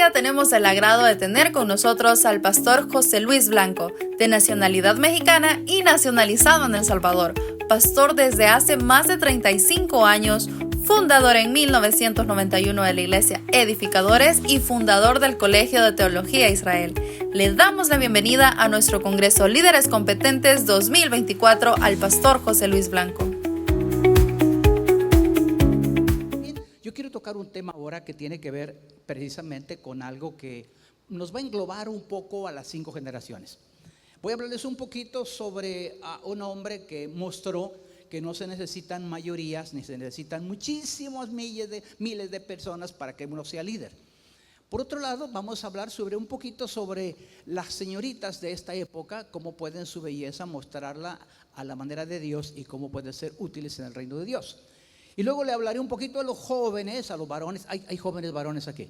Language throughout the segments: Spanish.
día tenemos el agrado de tener con nosotros al pastor José Luis Blanco, de nacionalidad mexicana y nacionalizado en El Salvador, pastor desde hace más de 35 años, fundador en 1991 de la Iglesia Edificadores y fundador del Colegio de Teología Israel. Le damos la bienvenida a nuestro Congreso Líderes Competentes 2024 al pastor José Luis Blanco. Yo quiero tocar un tema ahora que tiene que ver precisamente con algo que nos va a englobar un poco a las 5 generaciones. Voy a hablarles un poquito sobre un hombre que mostró que no se necesitan mayorías, ni se necesitan muchísimos miles de personas para que uno sea líder. Por otro lado, vamos a hablar un poquito sobre las señoritas de esta época, cómo pueden su belleza mostrarla a la manera de Dios y cómo pueden ser útiles en el reino de Dios. Y luego le hablaré un poquito a los jóvenes, a los varones. ¿Hay jóvenes varones aquí?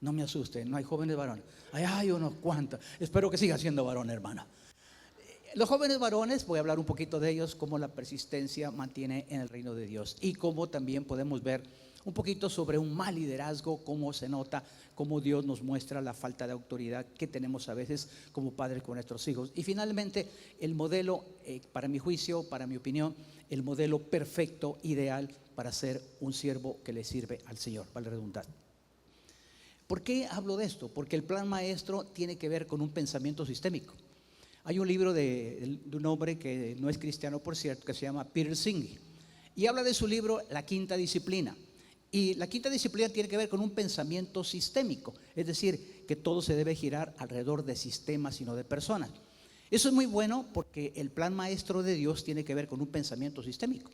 No me asusten, no hay jóvenes varones. Hay unos cuantos. Espero que siga siendo varón, hermano. Los jóvenes varones, voy a hablar un poquito de ellos, cómo la persistencia mantiene en el reino de Dios y cómo también podemos ver un poquito sobre un mal liderazgo, cómo se nota, cómo Dios nos muestra la falta de autoridad que tenemos a veces como padres con nuestros hijos. Y finalmente, el modelo, para mi juicio, para mi opinión, el modelo perfecto, ideal para ser un siervo que le sirve al Señor, vale redundar. ¿Por qué hablo de esto? Porque el plan maestro tiene que ver con un pensamiento sistémico. Hay un libro de un hombre que no es cristiano, por cierto, que se llama Peter Senge, y habla de su libro La Quinta Disciplina. Y la quinta disciplina tiene que ver con un pensamiento sistémico, es decir, que todo se debe girar alrededor de sistemas y no de personas. Eso es muy bueno porque el plan maestro de Dios tiene que ver con un pensamiento sistémico.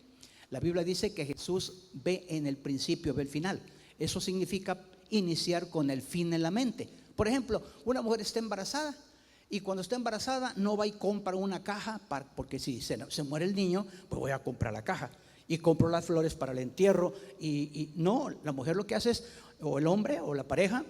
La Biblia dice que Jesús ve en el principio, ve el final. Eso significa iniciar con el fin en la mente. Por ejemplo, una mujer está embarazada y cuando está embarazada no va y compra una caja porque si se muere el niño, pues voy a comprar la caja. Y compro las flores para el entierro y no, la mujer lo que hace es, o el hombre o la pareja,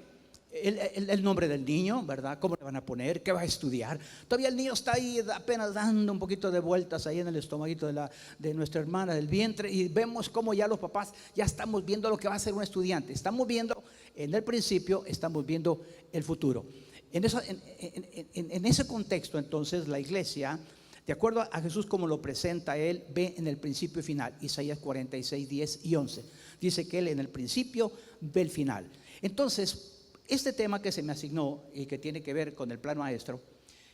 el nombre del niño, ¿verdad? ¿Cómo le van a poner? ¿Qué va a estudiar? Todavía el niño está ahí apenas dando un poquito de vueltas ahí en el estomaguito de nuestra hermana del vientre, y vemos cómo ya los papás ya estamos viendo lo que va a ser un estudiante. Estamos viendo en el principio, estamos viendo el futuro. En ese contexto, entonces, la iglesia, de acuerdo a Jesús como lo presenta él, ve en el principio y final. Isaías 46, 10 y 11. Dice que él en el principio ve el final. Entonces, este tema que se me asignó y que tiene que ver con el plan maestro,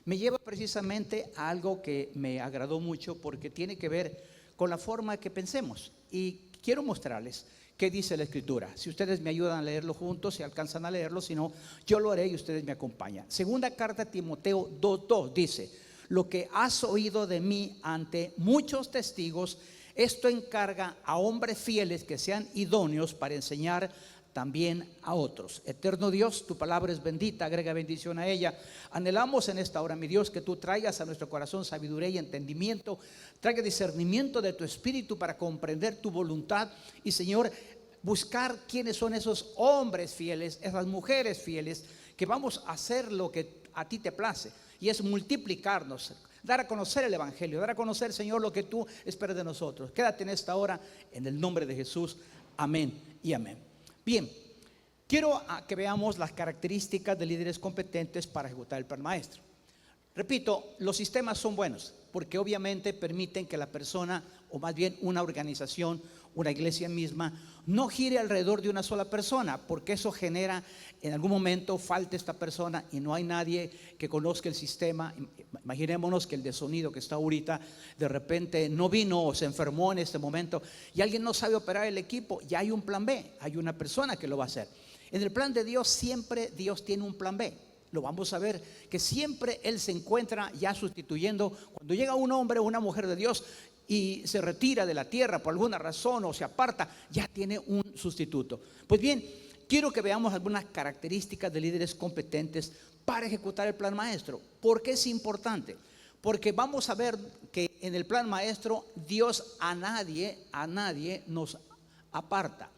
me lleva precisamente a algo que me agradó mucho porque tiene que ver con la forma que pensemos. Y quiero mostrarles qué dice la Escritura. Si ustedes me ayudan a leerlo juntos, si alcanzan a leerlo, si no, yo lo haré y ustedes me acompañan. Segunda carta a Timoteo 2:2 dice: lo que has oído de mí ante muchos testigos, esto encarga a hombres fieles que sean idóneos para enseñar también a otros. Eterno Dios, tu palabra es bendita, agrega bendición a ella. Anhelamos en esta hora, mi Dios, que tú traigas a nuestro corazón sabiduría y entendimiento, traiga discernimiento de tu espíritu para comprender tu voluntad y, Señor, buscar quiénes son esos hombres fieles, esas mujeres fieles, que vamos a hacer lo que a ti te place, y es multiplicarnos, dar a conocer el evangelio, dar a conocer, Señor, lo que tú esperas de nosotros. Quédate en esta hora en el nombre de Jesús, amén y amén. Bien, quiero que veamos las características de líderes competentes para ejecutar el plan maestro. Repito, los sistemas son buenos porque obviamente permiten que la persona, o más bien una organización, una iglesia misma, no gire alrededor de una sola persona, porque eso genera, en algún momento falta esta persona y no hay nadie que conozca el sistema. Imaginémonos que el de sonido que está ahorita de repente no vino o se enfermó en este momento y alguien no sabe operar el equipo. Ya hay un plan B, hay una persona que lo va a hacer. En el plan de Dios siempre Dios tiene un plan B. Lo vamos a ver, que siempre Él se encuentra ya sustituyendo. Cuando llega un hombre o una mujer de Dios y se retira de la tierra por alguna razón o se aparta, ya tiene un sustituto. Pues bien, quiero que veamos algunas características de líderes competentes para ejecutar el plan maestro. ¿Por qué es importante? Porque vamos a ver que en el plan maestro Dios a nadie nos aparta.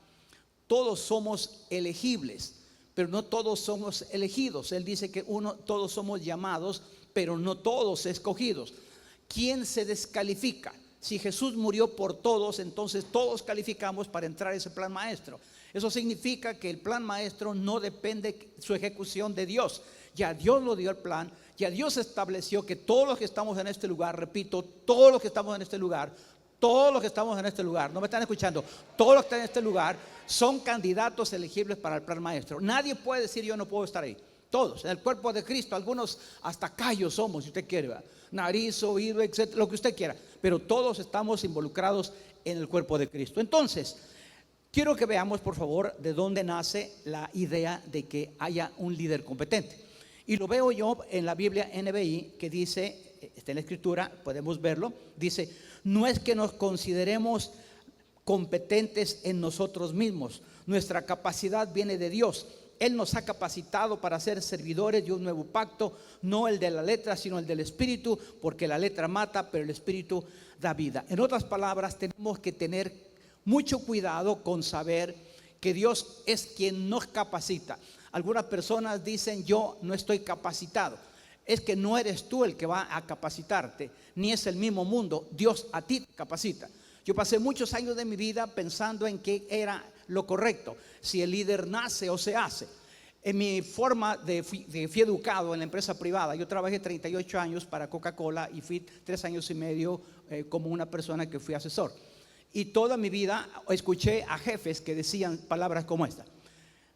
Todos somos elegibles, pero no todos somos elegidos. Él dice que todos somos llamados, pero no todos escogidos. ¿Quién se descalifica? Si Jesús murió por todos, entonces todos calificamos para entrar a ese plan maestro. Eso significa que el plan maestro no depende su ejecución de Dios. Ya Dios lo dio el plan, ya Dios estableció que todos los que estamos en este lugar, repito, todos los que estamos en este lugar, no me están escuchando, todos los que están en este lugar son candidatos elegibles para el plan maestro. Nadie puede decir yo no puedo estar ahí. Todos, en el cuerpo de Cristo, algunos hasta callos somos, si usted quiere, ¿verdad? Nariz, oído, etcétera, lo que usted quiera, pero todos estamos involucrados en el cuerpo de Cristo. Entonces, quiero que veamos, por favor, de dónde nace la idea de que haya un líder competente. Y lo veo yo en la Biblia NBI, que dice, está en la escritura, podemos verlo, dice: no es que nos consideremos competentes en nosotros mismos, nuestra capacidad viene de Dios. Él nos ha capacitado para ser servidores de un nuevo pacto, no el de la letra, sino el del Espíritu, porque la letra mata, pero el Espíritu da vida. En otras palabras, tenemos que tener mucho cuidado con saber que Dios es quien nos capacita. Algunas personas dicen: yo no estoy capacitado. Es que no eres tú el que va a capacitarte, ni es el mismo mundo. Dios a ti te capacita. Yo pasé muchos años de mi vida pensando en qué era lo correcto, si el líder nace o se hace. En mi forma fui educado en la empresa privada. Yo trabajé 38 años para Coca-Cola y fui 3 años y medio como una persona que fui asesor. Y toda mi vida escuché a jefes que decían palabras como esta: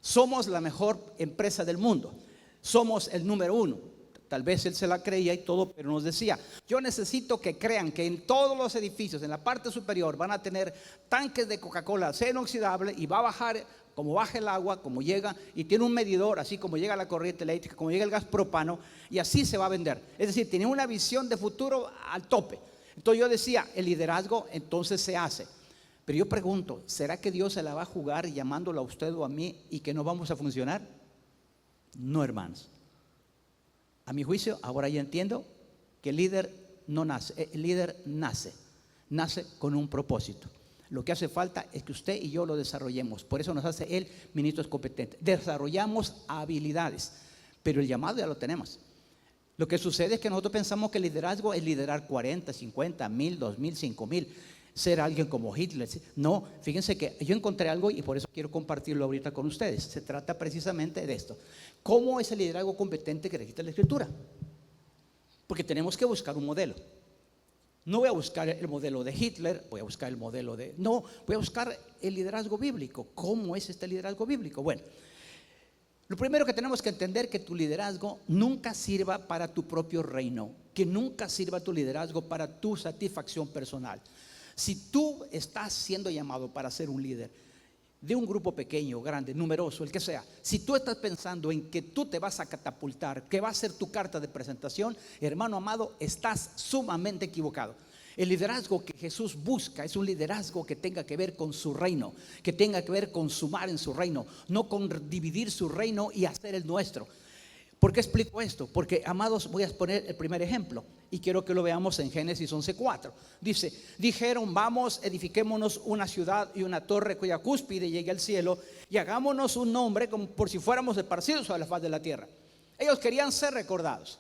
somos la mejor empresa del mundo, somos el número 1. Tal vez él se la creía y todo, pero nos decía: yo necesito que crean que en todos los edificios, en la parte superior, van a tener tanques de Coca-Cola acero inoxidable, y va a bajar como baja el agua, como llega, y tiene un medidor, así como llega la corriente eléctrica, como llega el gas propano, y así se va a vender. Es decir, tenía una visión de futuro al tope. Entonces yo decía: el liderazgo entonces se hace. Pero yo pregunto: ¿será que Dios se la va a jugar llamándolo a usted o a mí y que no vamos a funcionar? No, hermanos. A mi juicio, ahora ya entiendo que el líder no nace, el líder nace con un propósito. Lo que hace falta es que usted y yo lo desarrollemos. Por eso nos hace Él ministros competentes. Desarrollamos habilidades, pero el llamado ya lo tenemos. Lo que sucede es que nosotros pensamos que el liderazgo es liderar 40, 50, 1000, 2000, 5000. Ser alguien como Hitler. No, fíjense que yo encontré algo y por eso quiero compartirlo ahorita con ustedes. Se trata precisamente de esto: ¿cómo es el liderazgo competente que registra la Escritura? Porque tenemos que buscar un modelo. No voy a buscar el modelo de Hitler, voy a buscar el modelo de... No, voy a buscar el liderazgo bíblico. ¿Cómo es este liderazgo bíblico? Bueno, lo primero que tenemos que entender es que tu liderazgo nunca sirva para tu propio reino, que nunca sirva tu liderazgo para tu satisfacción personal. Si tú estás siendo llamado para ser un líder de un grupo pequeño, grande, numeroso, el que sea, si tú estás pensando en que tú te vas a catapultar, que va a ser tu carta de presentación, hermano amado, estás sumamente equivocado. El liderazgo que Jesús busca es un liderazgo que tenga que ver con su reino, que tenga que ver con sumar en su reino, no con dividir su reino y hacer el nuestro. ¿Por qué explico esto? Porque, amados, voy a poner el primer ejemplo y quiero que lo veamos en Génesis 11:4. Dice: dijeron: vamos, edifiquémonos una ciudad y una torre cuya cúspide llegue al cielo, y hagámonos un nombre como por si fuéramos esparcidos sobre la faz de la tierra. Ellos querían ser recordados.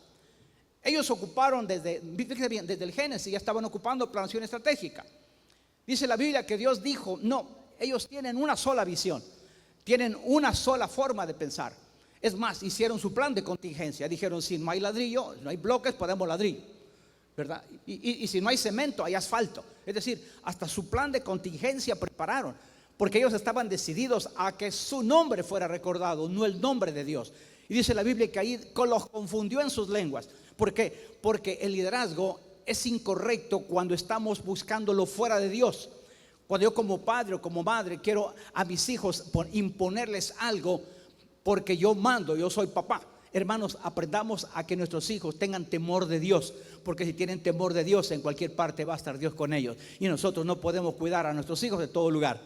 Ellos ocuparon desde el Génesis, ya estaban ocupando planación estratégica. Dice la Biblia que Dios dijo: no, ellos tienen una sola visión, tienen una sola forma de pensar. Es más, hicieron su plan de contingencia. Dijeron: si no hay ladrillo, no hay bloques, ponemos ladrillo, ¿verdad? Y si no hay cemento, hay asfalto. Es decir, hasta su plan de contingencia prepararon, porque ellos estaban decididos a que su nombre fuera recordado, no el nombre de Dios. Y dice la Biblia que ahí los confundió en sus lenguas. ¿Por qué? Porque el liderazgo es incorrecto cuando estamos buscándolo fuera de Dios. Cuando yo como padre o como madre quiero a mis hijos imponerles algo porque yo mando, yo soy papá. Hermanos, aprendamos a que nuestros hijos tengan temor de Dios, porque si tienen temor de Dios, en cualquier parte va a estar Dios con ellos. Y nosotros no podemos cuidar a nuestros hijos de todo lugar.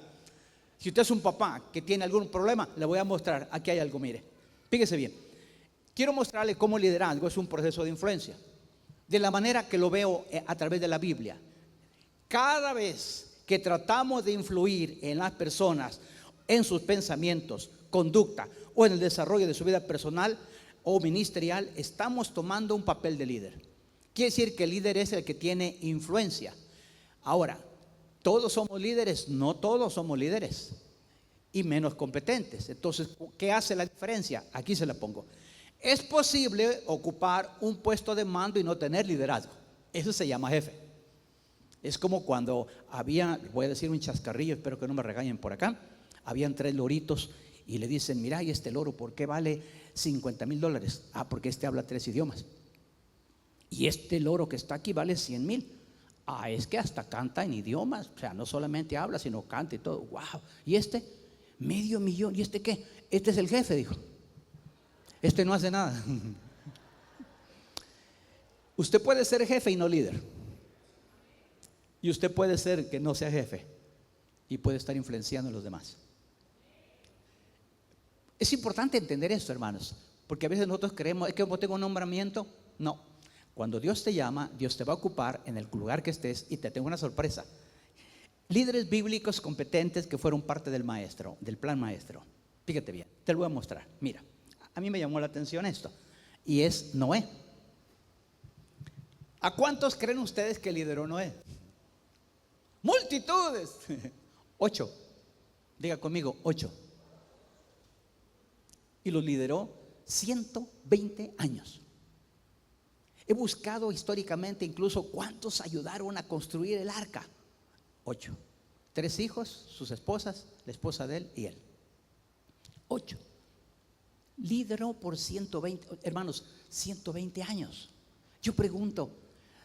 Si usted es un papá que tiene algún problema, le voy a mostrar, aquí hay algo, mire. Fíjese bien. Quiero mostrarle cómo el liderazgo es un proceso de influencia, de la manera que lo veo a través de la Biblia. Cada vez que tratamos de influir en las personas, en sus pensamientos, conducta o en el desarrollo de su vida personal o ministerial, estamos tomando un papel de líder. Quiere decir que el líder es el que tiene influencia. Ahora, ¿todos somos líderes? No todos somos líderes, y menos competentes. Entonces, ¿qué hace la diferencia? Aquí se la pongo. Es posible ocupar un puesto de mando y no tener liderazgo. Eso se llama jefe. Es como cuando había, voy a decir un chascarrillo, espero que no me regañen por acá. Habían 3 loritos y le dicen: mira, ¿y este loro por qué vale $50,000? Ah, porque este habla 3 idiomas. Y este loro que está aquí vale 100,000. Ah, es que hasta canta en idiomas. O sea, no solamente habla, sino canta y todo. Wow. ¿Y este? $500,000. ¿Y este qué? Este es el jefe, dijo. Este no hace nada. Usted puede ser jefe y no líder. Y usted puede ser que no sea jefe y puede estar influenciando a los demás. Es importante entender esto, hermanos, porque a veces nosotros creemos: es que yo tengo un nombramiento. No, cuando Dios te llama, Dios te va a ocupar en el lugar que estés. Y te tengo una sorpresa: líderes bíblicos competentes que fueron parte del maestro, del plan maestro. Fíjate bien, te lo voy a mostrar. Mira, a mí me llamó la atención esto, y es Noé. ¿A cuántos creen ustedes que lideró Noé? Multitudes. 8. Diga conmigo, 8. Y los lideró 120 años. He buscado históricamente incluso cuántos ayudaron a construir el arca. 8. 3 hijos, sus esposas, la esposa de él y él. 8. Lideró por 120, hermanos, 120 años. Yo pregunto,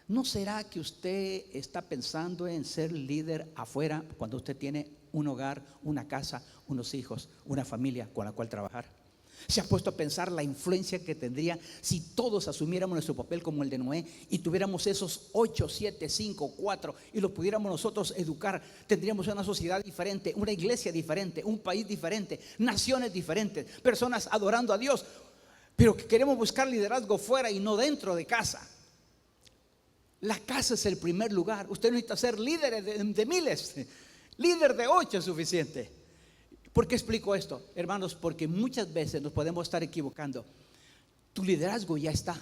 ¿no será que usted está pensando en ser líder afuera cuando usted tiene un hogar, una casa, unos hijos, una familia con la cual trabajar? ¿Se ha puesto a pensar la influencia que tendría si todos asumiéramos nuestro papel como el de Noé y tuviéramos esos 8, 7, 5, 4 y los pudiéramos nosotros educar? Tendríamos una sociedad diferente, una iglesia diferente, un país diferente, naciones diferentes, personas adorando a Dios, pero que queremos buscar liderazgo fuera y no dentro de casa. La casa es el primer lugar. Usted no necesita ser líder de miles. Líder de 8 es suficiente. ¿Por qué explico esto, hermanos? Porque muchas veces nos podemos estar equivocando. Tu liderazgo ya está.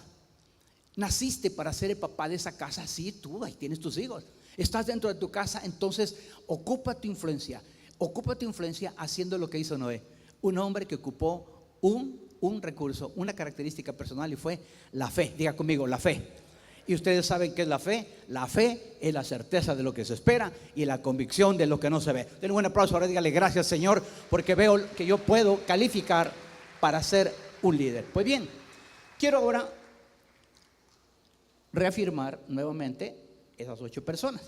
Naciste para ser el papá de esa casa. Sí, tú, ahí tienes tus hijos. Estás dentro de tu casa, entonces ocupa tu influencia. Ocupa tu influencia haciendo lo que hizo Noé. Un hombre que ocupó un recurso, una característica personal, y fue la fe. Diga conmigo, la fe. Y ustedes saben qué es la fe. La fe es la certeza de lo que se espera y la convicción de lo que no se ve. Den un buen aplauso. Ahora dígale: gracias, Señor, porque veo que yo puedo calificar para ser un líder. Pues bien, quiero ahora reafirmar nuevamente esas 8 personas.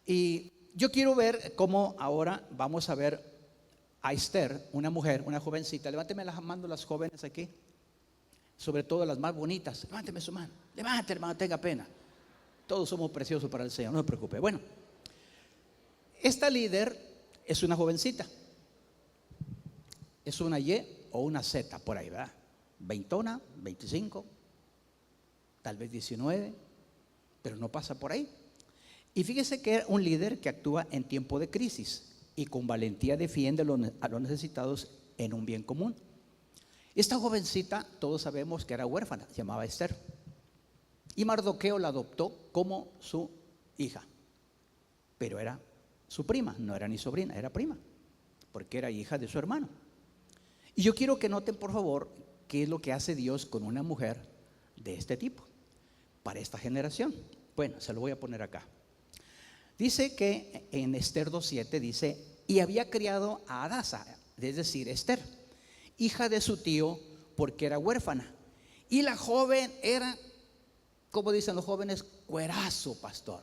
Y yo quiero ver cómo ahora vamos a ver a Esther, una mujer, una jovencita. Levánteme las manos las jóvenes aquí, sobre todo las más bonitas. Levánteme su mano. Levante, hermano, tenga pena. Todos somos preciosos para el Señor, no se preocupe. Bueno, esta líder es una jovencita. Es una Y o una Z por ahí, ¿verdad? 20, 25, tal vez 19, pero no pasa por ahí. Y fíjese que es un líder que actúa en tiempo de crisis y con valentía defiende a los necesitados en un bien común. Esta jovencita, todos sabemos que era huérfana, se llamaba Esther. Y Mardoqueo la adoptó como su hija. Pero era su prima, no era ni sobrina, era prima, porque era hija de su hermano. Y yo quiero que noten, por favor, qué es lo que hace Dios con una mujer de este tipo, para esta generación. Bueno, se lo voy a poner acá. Dice que en Esther 2:7 dice: y había criado a Hadasa, es decir, Esther, hija de su tío, porque era huérfana. Y la joven era, como dicen los jóvenes, cuerazo, pastor.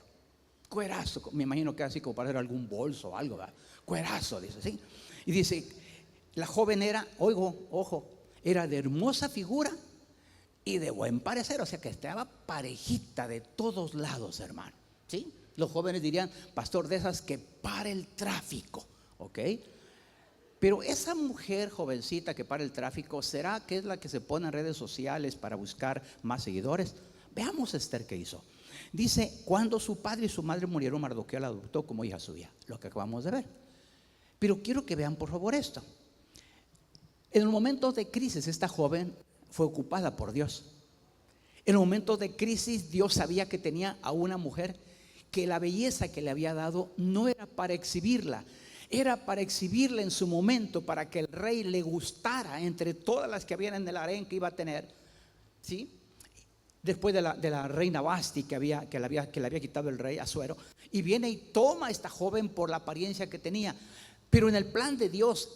Cuerazo, me imagino que así como para hacer algún bolso o algo, ¿verdad? Cuerazo, dice, ¿sí? Y dice, la joven era, ojo, era de hermosa figura y de buen parecer, o sea que estaba parejita de todos lados, hermano, ¿sí? Los jóvenes dirían, pastor, de esas que para el tráfico, ¿ok? Pero esa mujer jovencita que para el tráfico, ¿será que es la que se pone en redes sociales para buscar más seguidores? Veamos Esther qué hizo. Dice, cuando su padre y su madre murieron, Mardoqueo la adoptó como hija suya, lo que acabamos de ver. Pero quiero que vean por favor esto. En el momento de crisis, esta joven fue ocupada por Dios. En el momento de crisis, Dios sabía que tenía a una mujer que la belleza que le había dado no era para exhibirla, era para exhibirla en su momento, para que el rey le gustara entre todas las que habían en el harén que iba a tener, ¿sí? Después de la reina Vasti que le había quitado el rey Asuero, y viene y toma a esta joven por la apariencia que tenía. Pero en el plan de Dios,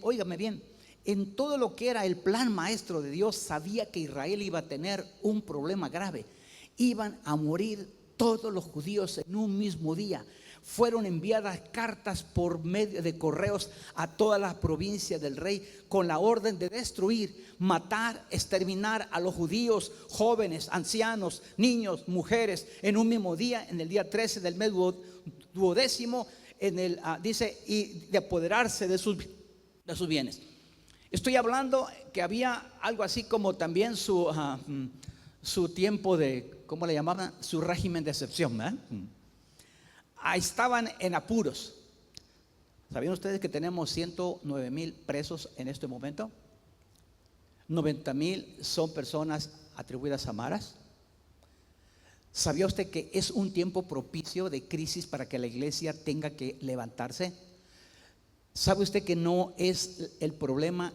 óigame bien, en todo lo que era el plan maestro de Dios, sabía que Israel iba a tener un problema grave. Iban a morir todos los judíos en un mismo día. Fueron enviadas cartas por medio de correos a todas las provincias del rey con la orden de destruir, matar, exterminar a los judíos, jóvenes, ancianos, niños, mujeres, en un mismo día, en el día 13 del mes duodécimo, dice, y de apoderarse de sus bienes. Estoy hablando que había algo así como también su tiempo de, ¿cómo le llamaban? Su régimen de excepción, ¿eh? Estaban en apuros. ¿Sabían ustedes que tenemos 109,000 presos en este momento? 90,000 son personas atribuidas a maras. ¿Sabía usted que es un tiempo propicio de crisis para que la iglesia tenga que levantarse? ¿Sabe usted que no es el problema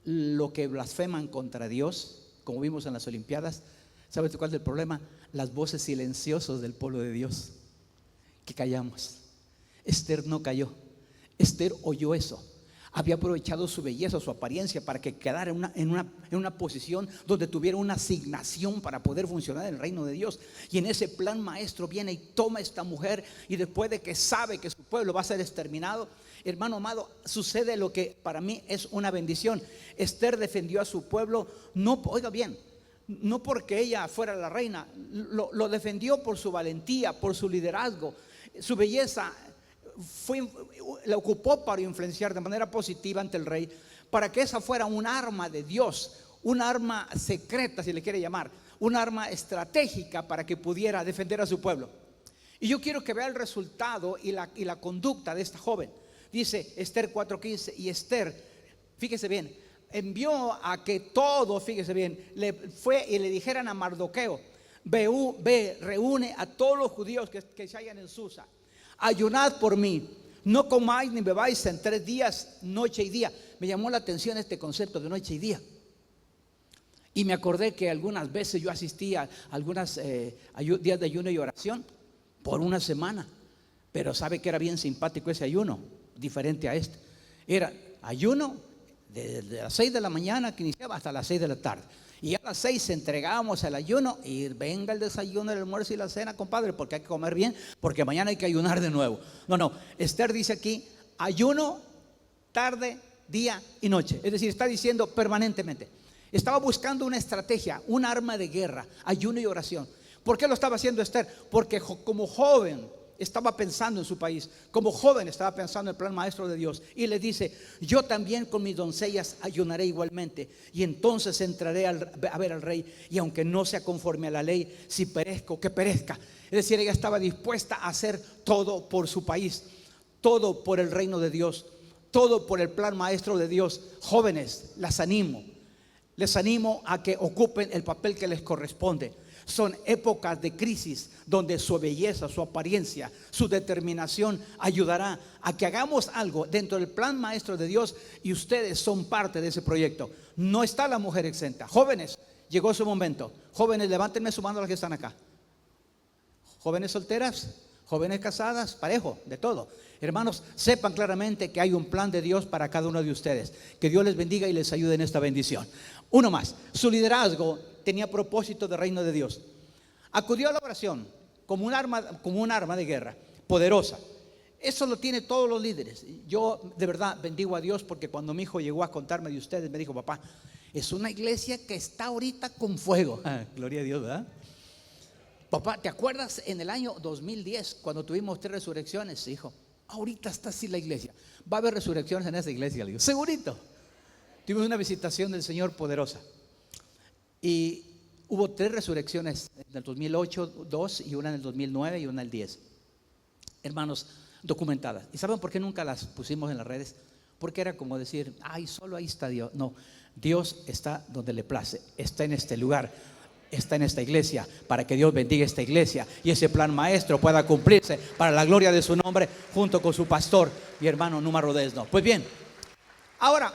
lo que blasfeman contra Dios, como vimos en las Olimpiadas? ¿Sabe usted cuál es el problema? Las voces silenciosas del pueblo de Dios, que callamos. Esther no cayó. Esther oyó eso. Había aprovechado su belleza, su apariencia, para que quedara en una posición donde tuviera una asignación para poder funcionar en el reino de Dios. Y en ese plan maestro viene y toma a esta mujer, y después de que sabe que su pueblo va a ser exterminado, hermano amado, sucede lo que para mí es una bendición. Esther defendió a su pueblo, no, oiga bien, no porque ella fuera la reina, lo defendió por su valentía, por su liderazgo. Su belleza la ocupó para influenciar de manera positiva ante el rey, para que esa fuera un arma de Dios, un arma secreta, si le quiere llamar, un arma estratégica para que pudiera defender a su pueblo. Y yo quiero que vea el resultado y la conducta de esta joven. Dice Esther 4:15, y Esther, fíjese bien, envió a que todo, fíjese bien, le fue y le dijeran a Mardoqueo: ve, reúne a todos los judíos que se hallan en Susa. Ayunad por mí, no comáis ni bebáis en 3 días, noche y día. Me llamó la atención este concepto de noche y día. Y me acordé que algunas veces yo asistía a algunos días de ayuno y oración por una semana. Pero sabe que era bien simpático ese ayuno, diferente a este. Era ayuno desde las 6 de la mañana que iniciaba hasta las 6 de la tarde. Y a las 6 entregábamos el ayuno y venga el desayuno, el almuerzo y la cena, compadre, porque hay que comer bien, porque mañana hay que ayunar de nuevo. No, Esther dice aquí, ayuno, tarde, día y noche. Es decir, está diciendo permanentemente. Estaba buscando una estrategia, un arma de guerra, ayuno y oración. ¿Por qué lo estaba haciendo Esther? Porque como joven estaba pensando en su país, como joven estaba pensando en el plan maestro de Dios, y le dice: yo también con mis doncellas ayunaré igualmente, y entonces entraré a ver al rey, y aunque no sea conforme a la ley, si perezco, que perezca. Es decir, ella estaba dispuesta a hacer todo por su país, todo por el reino de Dios, todo por el plan maestro de Dios. Jóvenes, les animo a que ocupen el papel que les corresponde. Son épocas de crisis donde su belleza, su apariencia, su determinación ayudará a que hagamos algo dentro del plan maestro de Dios, y ustedes son parte de ese proyecto. No está la mujer exenta. Jóvenes, llegó su momento. Jóvenes, levántenme su mano las que están acá. Jóvenes solteras, jóvenes casadas, parejo, de todo. Hermanos, sepan claramente que hay un plan de Dios para cada uno de ustedes. Que Dios les bendiga y les ayude en esta bendición. Uno más, su liderazgo tenía propósito de reino de Dios. Acudió a la oración como un arma de guerra poderosa. Eso lo tienen todos los líderes. Yo de verdad bendigo a Dios, porque cuando mi hijo llegó a contarme de ustedes, me dijo: papá, es una iglesia que está ahorita con fuego. Gloria a Dios, ¿verdad? Papá, ¿te acuerdas en el año 2010 cuando tuvimos 3 resurrecciones? Hijo, ahorita está así la iglesia. Va a haber resurrecciones en esa iglesia, le digo, segurito. Tuvimos una visitación del Señor poderosa. Y hubo 3 resurrecciones en el 2008, 2, y una en el 2009 y una en el 10. Hermanos, documentadas. ¿Y saben por qué nunca las pusimos en las redes? Porque era como decir: ay, solo ahí está Dios. No, Dios está donde le place, está en este lugar. está en esta iglesia, para que Dios bendiga esta iglesia y ese plan maestro pueda cumplirse para la gloria de su nombre, junto con su pastor, mi hermano Numa Rodesno. Pues bien, ahora,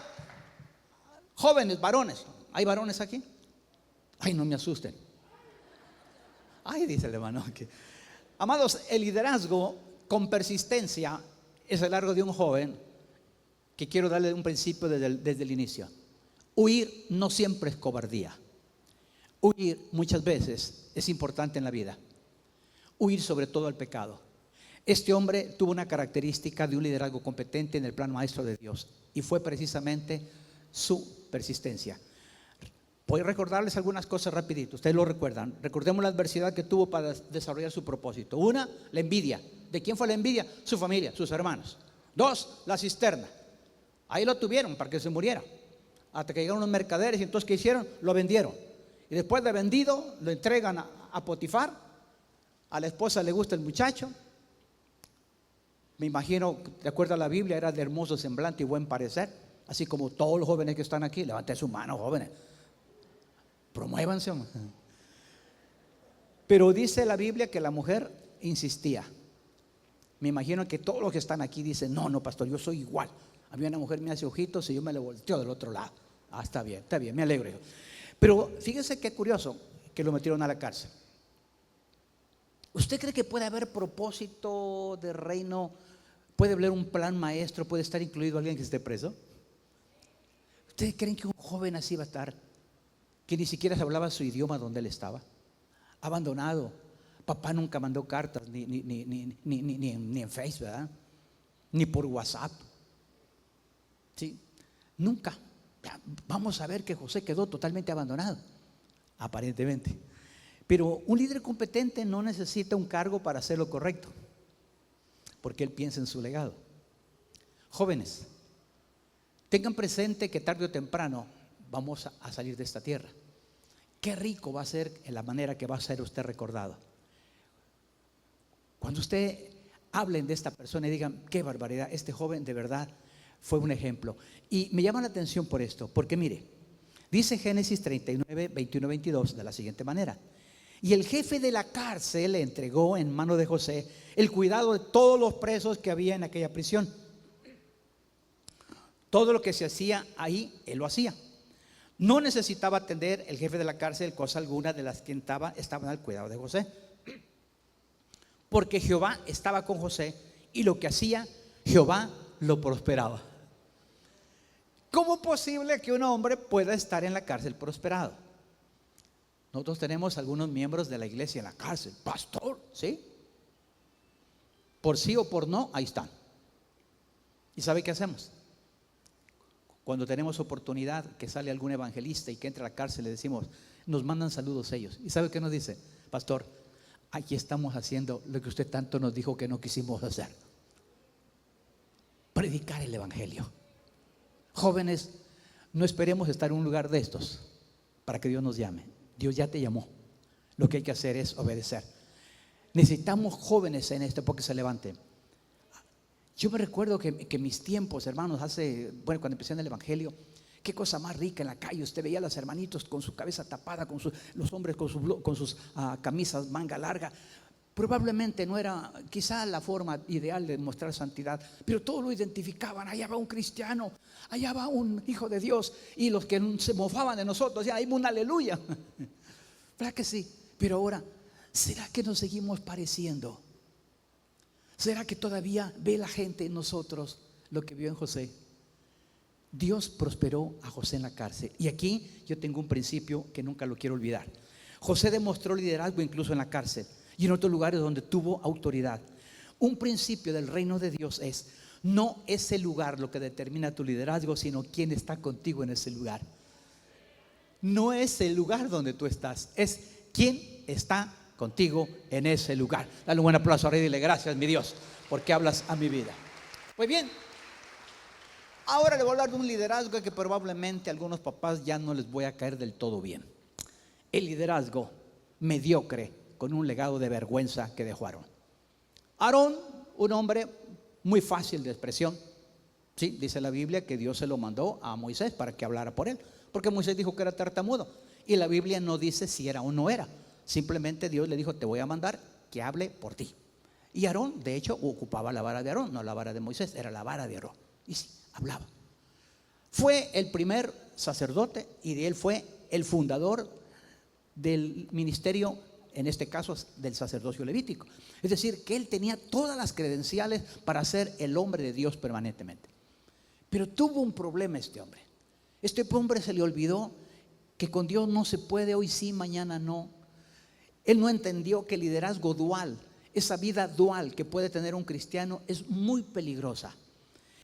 jóvenes, varones, ¿hay varones aquí? Ay, no me asusten. Ay, dice el hermano. Amados, el liderazgo con persistencia es el largo de un joven, que quiero darle un principio desde el inicio. Huir no siempre es cobardía. Huir muchas veces es importante en la vida. Huir sobre todo al pecado. Este hombre tuvo una característica de un liderazgo competente en el plan maestro de Dios, y fue precisamente su persistencia. Voy a recordarles algunas cosas rapidito, ustedes lo recuerdan. Recordemos la adversidad que tuvo para desarrollar su propósito. Una, la envidia. ¿De quién fue la envidia? Su familia, sus hermanos. Dos, la cisterna. Ahí lo tuvieron para que se muriera, hasta que llegaron los mercaderes, y entonces ¿qué hicieron? Lo vendieron. Y después de vendido, lo entregan a Potifar. A la esposa le gusta el muchacho. Me imagino, de acuerdo a la Biblia, era de hermoso semblante y buen parecer. Así como todos los jóvenes que están aquí. Levanten su mano, jóvenes. Promuévanse. Pero dice la Biblia que la mujer insistía. Me imagino que todos los que están aquí dicen: no, pastor, yo soy igual. A mí una mujer me hace ojitos y yo me le volteo del otro lado. Está bien, me alegro. Pero fíjese qué curioso que lo metieron a la cárcel. ¿Usted cree que puede haber propósito de reino? ¿Puede haber un plan maestro? ¿Puede estar incluido alguien que esté preso? ¿Ustedes creen que un joven así va a estar, que ni siquiera se hablaba su idioma donde él estaba? Abandonado. Papá nunca mandó cartas, ni en Facebook, ¿verdad? Ni por WhatsApp. ¿Sí? Nunca. Vamos a ver que José quedó totalmente abandonado, aparentemente. Pero un líder competente no necesita un cargo para hacer lo correcto, porque él piensa en su legado. Jóvenes, tengan presente que tarde o temprano vamos a salir de esta tierra. Qué rico va a ser en la manera que va a ser usted recordado. Cuando usted hablen de esta persona y digan: qué barbaridad, este joven de verdad fue un ejemplo. Y me llama la atención por esto, porque mire, dice Génesis 39, 21, 22 de la siguiente manera: y el jefe de la cárcel le entregó en mano de José el cuidado de todos los presos que había en aquella prisión. Todo lo que se hacía ahí, él lo hacía. No necesitaba atender el jefe de la cárcel cosa alguna de las que estaban al cuidado de José, porque Jehová estaba con José, y lo que hacía, Jehová lo prosperaba. ¿Cómo es posible que un hombre pueda estar en la cárcel prosperado? Nosotros tenemos algunos miembros de la iglesia en la cárcel. Pastor, ¿sí? Por sí o por no, ahí están. ¿Y sabe qué hacemos? Cuando tenemos oportunidad que sale algún evangelista y que entra a la cárcel, le decimos, nos mandan saludos ellos. ¿Y sabe qué nos dice? Pastor, aquí estamos haciendo lo que usted tanto nos dijo que no quisimos hacer: predicar el evangelio. Jóvenes, no esperemos estar en un lugar de estos para que Dios nos llame. Dios ya te llamó. Lo que hay que hacer es obedecer. Necesitamos jóvenes en esto porque se levanten. Yo me recuerdo que mis tiempos, hermanos, cuando empecé en el evangelio, qué cosa más rica en la calle. Usted veía a los hermanitos con su cabeza tapada, los hombres con sus camisas manga larga. Probablemente no era quizá la forma ideal de mostrar santidad, pero todos lo identificaban. Allá va un cristiano, allá va un hijo de Dios. Y los que se mofaban de nosotros, ya hay un aleluya. ¿Verdad que sí? Pero ahora, ¿será que nos seguimos pareciendo? ¿Será que todavía ve la gente en nosotros lo que vio en José? Dios prosperó a José en la cárcel. Y aquí yo tengo un principio que nunca lo quiero olvidar. José demostró liderazgo incluso en la cárcel y en otros lugares donde tuvo autoridad. Un principio del reino de Dios es: no es el lugar lo que determina tu liderazgo, sino quién está contigo en ese lugar. No es el lugar donde tú estás, es quién está contigo en ese lugar. Dale un buen aplauso a Rey y dile: gracias, mi Dios, porque hablas a mi vida. Pues bien, ahora le voy a hablar de un liderazgo que probablemente a algunos papás ya no les voy a caer del todo bien. El liderazgo mediocre con un legado de vergüenza que dejó Aarón. Aarón, un hombre muy fácil de expresión. Sí, dice la Biblia que Dios se lo mandó a Moisés para que hablara por él, porque Moisés dijo que era tartamudo. Y la Biblia no dice si era o no era. Simplemente Dios le dijo, te voy a mandar que hable por ti. Y Aarón, de hecho, ocupaba la vara de Aarón, no la vara de Moisés, era la vara de Aarón. Y sí, hablaba. Fue el primer sacerdote y de él fue el fundador del ministerio, en este caso del sacerdocio levítico. Es decir, que él tenía todas las credenciales para ser el hombre de Dios permanentemente. Pero tuvo un problema este hombre. Este hombre se le olvidó que con Dios no se puede, hoy sí, mañana no. Él no entendió que el liderazgo dual, esa vida dual que puede tener un cristiano, es muy peligrosa.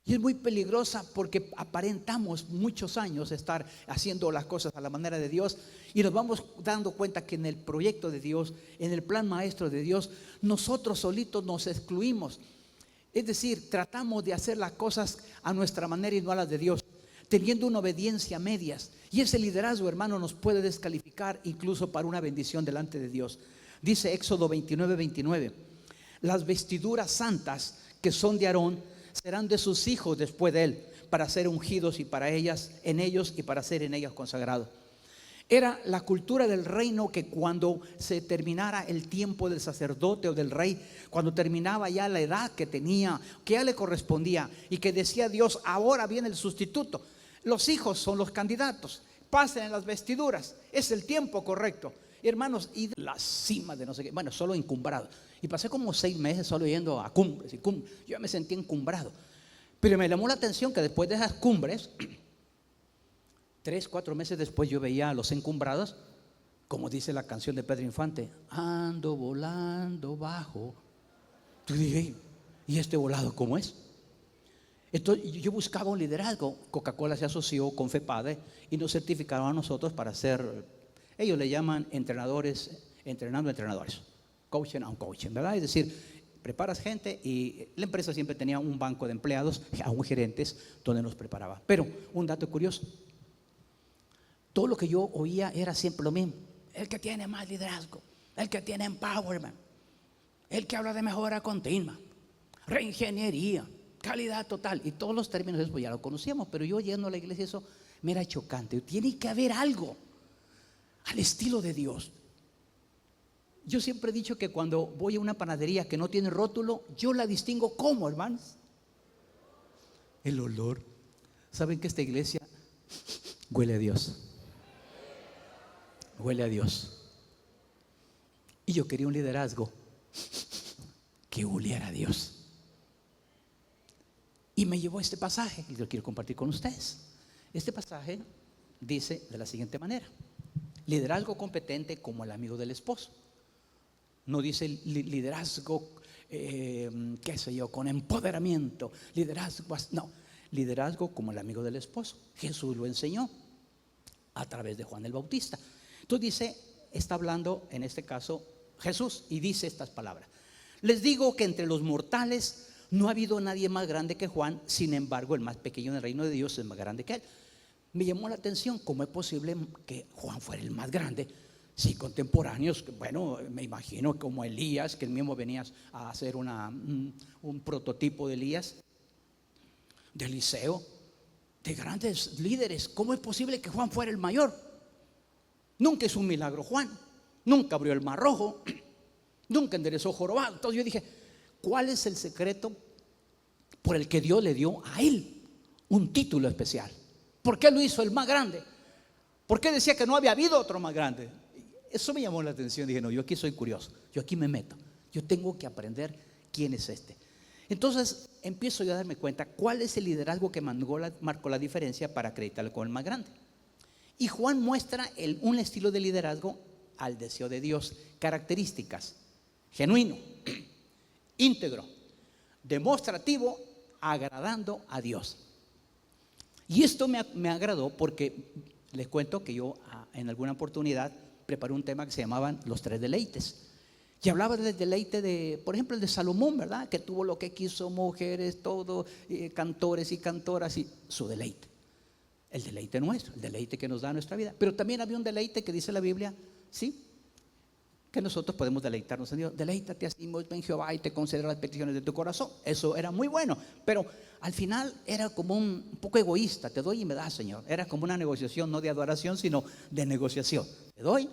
Y es muy peligrosa porque aparentamos muchos años estar haciendo las cosas a la manera de Dios y nos vamos dando cuenta que en el proyecto de Dios, en el plan maestro de Dios, nosotros solitos nos excluimos. Es decir, tratamos de hacer las cosas a nuestra manera y no a las de Dios, teniendo una obediencia a medias. Y ese liderazgo, hermano, nos puede descalificar incluso para una bendición delante de Dios. Dice Éxodo 29:29, las vestiduras santas que son de Aarón serán de sus hijos después de él, para ser ungidos y para ellas, en ellos y para ser en ellas consagrados. Era la cultura del reino que cuando se terminara el tiempo del sacerdote o del rey, cuando terminaba ya la edad que tenía, que ya le correspondía, y que decía Dios, ahora viene el sustituto. Los hijos son los candidatos, pasen las vestiduras, es el tiempo correcto. Hermanos, y la cima de no sé qué, bueno, solo encumbrado. Y pasé como 6 meses solo yendo a cumbres y cumbres. Yo me sentí encumbrado. Pero me llamó la atención que después de esas cumbres, 3, 4 meses después, yo veía a los encumbrados, como dice la canción de Pedro Infante, ando volando bajo. Tú dije, ¿y este volado cómo es? Entonces yo buscaba un liderazgo. Coca-Cola se asoció con FEPADE y nos certificaron a nosotros para ser, ellos le llaman entrenadores, entrenando entrenadores, coaching on coaching, ¿verdad? Es decir, preparas gente y la empresa siempre tenía un banco de empleados, aún gerentes, donde nos preparaba. Pero un dato curioso, todo lo que yo oía era siempre lo mismo. El que tiene más liderazgo, el que tiene empowerment, el que habla de mejora continua, reingeniería, calidad total, y todos los términos después ya lo conocíamos, pero yo yendo a la iglesia eso me era chocante. Tiene que haber algo al estilo de Dios. Yo siempre he dicho que cuando voy a una panadería que no tiene rótulo, yo la distingo como, hermanos, el olor. ¿Saben que esta iglesia huele a Dios? Huele a Dios. Y yo quería un liderazgo que oliera a Dios. Y me llevó a este pasaje y lo quiero compartir con ustedes. Este pasaje dice de la siguiente manera: liderazgo competente como el amigo del esposo. No dice liderazgo, qué sé yo, con empoderamiento, liderazgo, no, liderazgo como el amigo del esposo. Jesús lo enseñó a través de Juan el Bautista. Entonces dice, está hablando en este caso Jesús y dice estas palabras: les digo que entre los mortales no ha habido nadie más grande que Juan, sin embargo el más pequeño en el reino de Dios es más grande que él. Me llamó la atención cómo es posible que Juan fuera el más grande. Sí, contemporáneos, bueno, me imagino como Elías, que él mismo venía a hacer un prototipo de Elías, de Eliseo, de grandes líderes. ¿Cómo es posible que Juan fuera el mayor? Nunca hizo un milagro Juan, nunca abrió el mar rojo, nunca enderezó jorobado. Entonces yo dije, ¿cuál es el secreto por el que Dios le dio a él un título especial? ¿Por qué lo hizo el más grande? ¿Por qué decía que no había habido otro más grande? Eso me llamó la atención. Dije, no, yo aquí soy curioso, yo aquí me meto, yo tengo que aprender quién es este. Entonces empiezo yo a darme cuenta cuál es el liderazgo que marcó la diferencia para acreditarlo como el más grande. Y Juan muestra un estilo de liderazgo al deseo de Dios, características: genuino, íntegro, demostrativo, agradando a Dios. Y esto me agradó porque les cuento que yo en alguna oportunidad preparé un tema que se llamaban los 3 deleites. Y hablaba del deleite de, por ejemplo, el de Salomón, ¿verdad? Que tuvo lo que quiso, mujeres, todo, cantores y cantoras, y su deleite. El deleite nuestro, el deleite que nos da nuestra vida. Pero también había un deleite que dice la Biblia, sí, que nosotros podemos deleitarnos en Dios. Deleítate así mismo en Jehová y te concederá las peticiones de tu corazón. Eso era muy bueno, pero al final era como un poco egoísta. Te doy y me das, Señor. Era como una negociación, no de adoración, sino de negociación. Te doy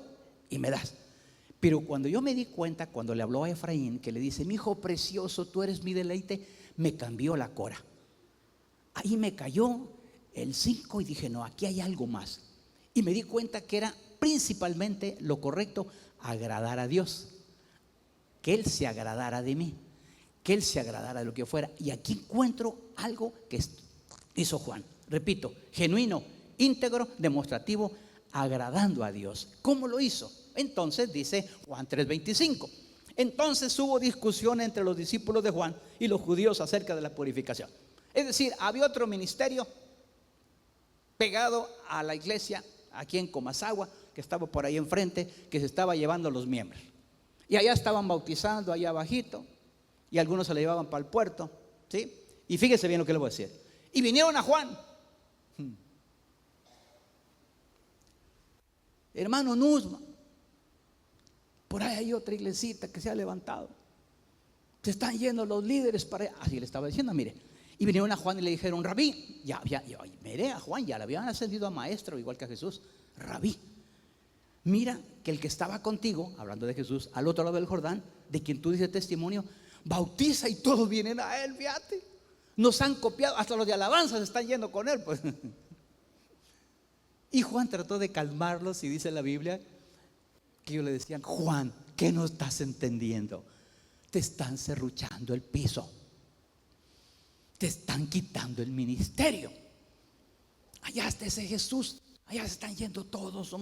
y me das. Pero cuando yo me di cuenta, cuando le habló a Efraín, que le dice: mi hijo precioso, tú eres mi deleite, me cambió la cora. Ahí me cayó el 5 y dije: no, aquí hay algo más. Y me di cuenta que era principalmente lo correcto, agradar a Dios, que Él se agradara de mí, que Él se agradara de lo que fuera. Y aquí encuentro algo que hizo Juan, repito, genuino, íntegro, demostrativo, agradando a Dios. ¿Cómo lo hizo? Entonces dice Juan 3:25: entonces hubo discusión entre los discípulos de Juan y los judíos acerca de la purificación. Es decir, había otro ministerio pegado a la iglesia aquí en Comasagua, que estaba por ahí enfrente, que se estaba llevando a los miembros. Y allá estaban bautizando, allá abajito, y algunos se le llevaban para el puerto, ¿sí? Y fíjese bien lo que le voy a decir. Y vinieron a Juan. Hermano Nusma, por ahí hay otra iglesita que se ha levantado. Se están yendo los líderes para allá. Así le estaba diciendo, mire. Y vinieron a Juan y le dijeron: Rabí, mire, a Juan ya le habían ascendido a maestro, igual que a Jesús. Rabí, mira que el que estaba contigo, hablando de Jesús, al otro lado del Jordán, de quien tú dices testimonio, bautiza y todos vienen a él, fíjate. Nos han copiado, hasta los de alabanza se están yendo con él, pues. Y Juan trató de calmarlos, y dice la Biblia que ellos le decían: Juan, ¿qué no estás entendiendo? Te están serruchando el piso, te están quitando el ministerio. Allá está ese Jesús, allá se están yendo todos.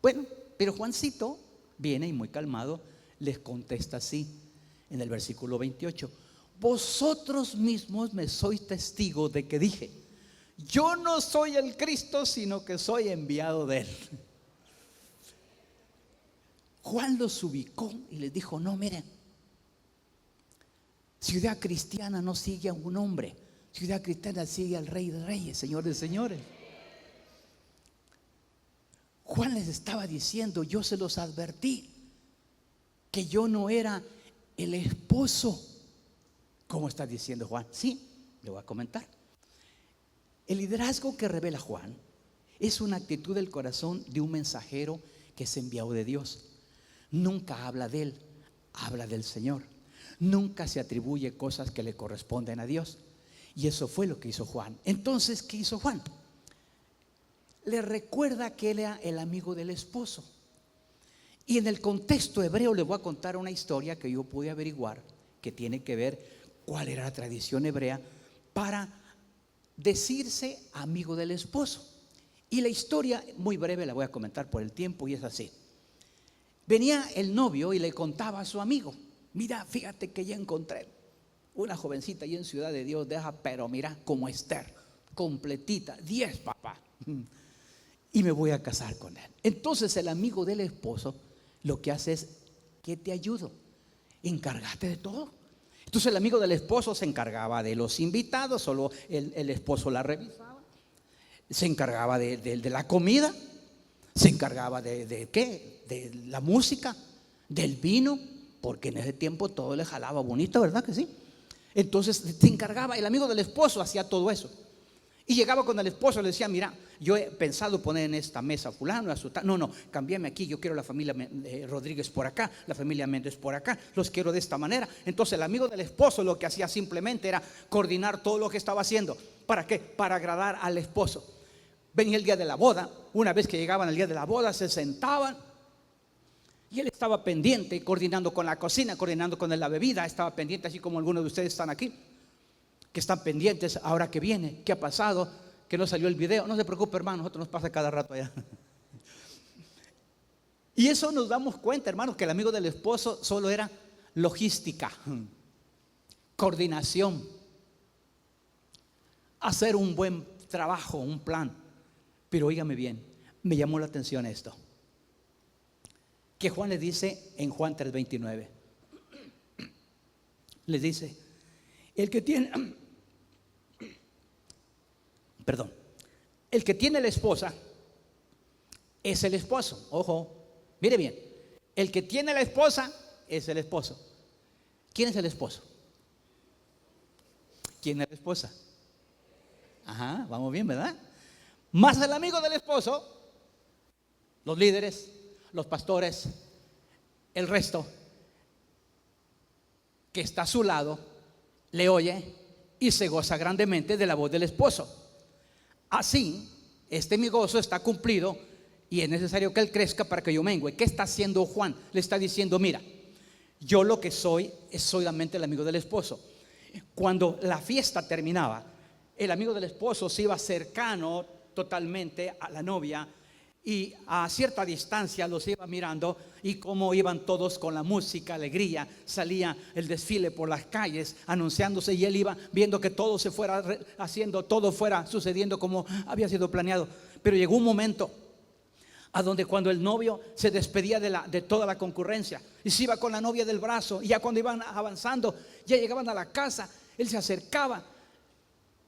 Bueno, pero Juancito viene y muy calmado les contesta así en el versículo 28: vosotros mismos me sois testigos de que dije: yo no soy el Cristo, sino que soy enviado de él. Juan los ubicó y les dijo: no, miren, ciudad cristiana no sigue a un hombre, ciudad cristiana sigue al Rey de Reyes, Señor de señores. Juan les estaba diciendo: yo se los advertí que yo no era el esposo. ¿Cómo está diciendo Juan? Sí, le voy a comentar. El liderazgo que revela Juan es una actitud del corazón de un mensajero que es enviado de Dios. Nunca habla de él, habla del Señor. Nunca se atribuye cosas que le corresponden a Dios. Y eso fue lo que hizo Juan. Entonces, ¿qué hizo Juan? Le recuerda que él era el amigo del esposo. Y en el contexto hebreo le voy a contar una historia que yo pude averiguar, que tiene que ver cuál era la tradición hebrea para decirse amigo del esposo. Y la historia, muy breve, la voy a comentar por el tiempo, y es así. Venía el novio y le contaba a su amigo: mira, fíjate que ya encontré una jovencita ahí en Ciudad de Dios, pero mira, como Esther, completita, 10, papá, y me voy a casar con él. Entonces el amigo del esposo lo que hace es: ¿qué te ayudo? Encárgate de todo. Entonces el amigo del esposo se encargaba de los invitados, solo el esposo la revisaba, se encargaba de la comida, se encargaba de ¿qué? De la música, del vino, porque en ese tiempo todo le jalaba bonito, ¿verdad que sí? Entonces se encargaba, el amigo del esposo hacía todo eso. Y llegaba con el esposo y le decía: mira, yo he pensado poner en esta mesa fulano, no, cámbiame aquí, yo quiero la familia Rodríguez por acá, la familia Méndez por acá, los quiero de esta manera. Entonces el amigo del esposo lo que hacía simplemente era coordinar todo lo que estaba haciendo. ¿Para qué? Para agradar al esposo. Venía el día de la boda, una vez que llegaban el día de la boda se sentaban y él estaba pendiente, coordinando con la cocina, coordinando con la bebida, estaba pendiente, así como algunos de ustedes están aquí, que están pendientes ahora que viene, qué ha pasado, que no salió el video. No se preocupe, hermano, nosotros nos pasa cada rato allá. Y eso nos damos cuenta, hermanos, que el amigo del esposo solo era logística, coordinación, hacer un buen trabajo, un plan. Pero óigame bien, me llamó la atención esto, que Juan le dice en Juan 3:29, les dice: el que tiene la esposa es el esposo. Ojo, mire bien, El que tiene la esposa es el esposo. ¿Quién es el esposo? ¿Quién es la esposa? Ajá, vamos bien, ¿verdad? Más el amigo del esposo, los líderes, los pastores, el resto que está a su lado, le oye y se goza grandemente de la voz del esposo. Así, mi gozo está cumplido y es necesario que él crezca para que yo mengue. ¿Qué está haciendo Juan? Le está diciendo, mira, yo lo que soy es solamente el amigo del esposo. Cuando la fiesta terminaba, el amigo del esposo se iba cercano totalmente a la novia y a cierta distancia los iba mirando, y cómo iban todos con la música, alegría, salía el desfile por las calles anunciándose, y él iba viendo que todo se fuera haciendo, todo fuera sucediendo como había sido planeado. Pero llegó un momento a donde cuando el novio se despedía de toda la concurrencia y se iba con la novia del brazo, y ya cuando iban avanzando, ya llegaban a la casa, él se acercaba,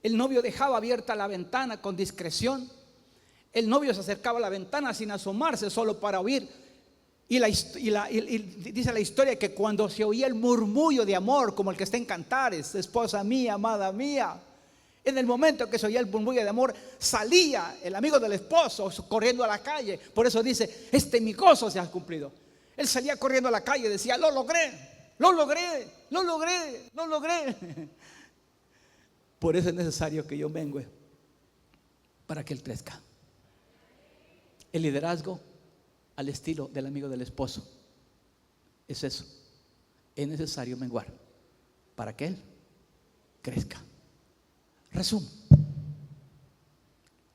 el novio dejaba abierta la ventana con discreción, el novio se acercaba a la ventana sin asomarse, solo para oír. Y dice la historia que cuando se oía el murmullo de amor, como el que está en Cantares, esposa mía, amada mía, en el momento que se oía el murmullo de amor, salía el amigo del esposo corriendo a la calle. Por eso dice, mi gozo se ha cumplido. Él salía corriendo a la calle y decía, lo logré, lo logré, lo logré, lo logré. Por eso es necesario que yo mengue para que él crezca. El liderazgo al estilo del amigo del esposo es eso. Es necesario menguar para que él crezca. Resumo.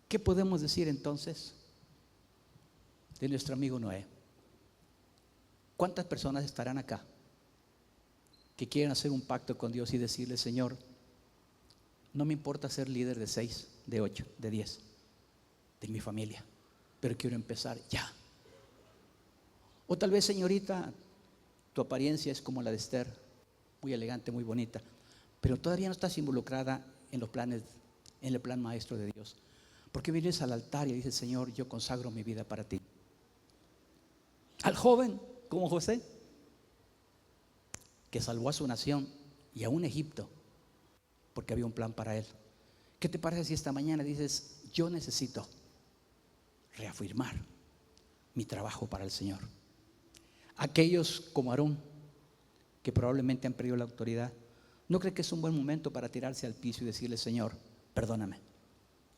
¿Qué podemos decir entonces de nuestro amigo Noé? ¿Cuántas personas estarán acá que quieren hacer un pacto con Dios y decirle, Señor, no me importa ser líder de 6, de 8, de 10 de mi familia, pero quiero empezar ya? O tal vez, señorita, tu apariencia es como la de Esther, muy elegante, muy bonita, pero todavía no estás involucrada en los planes, en el plan maestro de Dios. ¿Por qué vienes al altar y dices, Señor, yo consagro mi vida para ti? Al joven como José, que salvó a su nación y aún Egipto, porque había un plan para él. ¿Qué te parece si esta mañana dices, yo necesito reafirmar mi trabajo para el Señor? Aquellos como Aarón, que probablemente han perdido la autoridad, ¿no cree que es un buen momento para tirarse al piso y decirle, Señor, perdóname,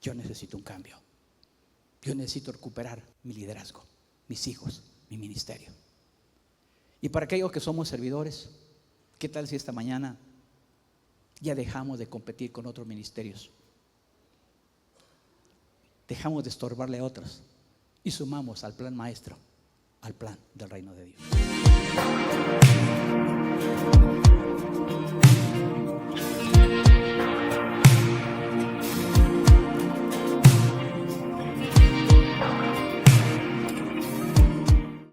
yo necesito un cambio, yo necesito recuperar mi liderazgo, mis hijos, mi ministerio? Y para aquellos que somos servidores, ¿qué tal si esta mañana ya dejamos de competir con otros ministerios? Dejamos de estorbarle a otros y sumamos al plan maestro, al plan del reino de Dios.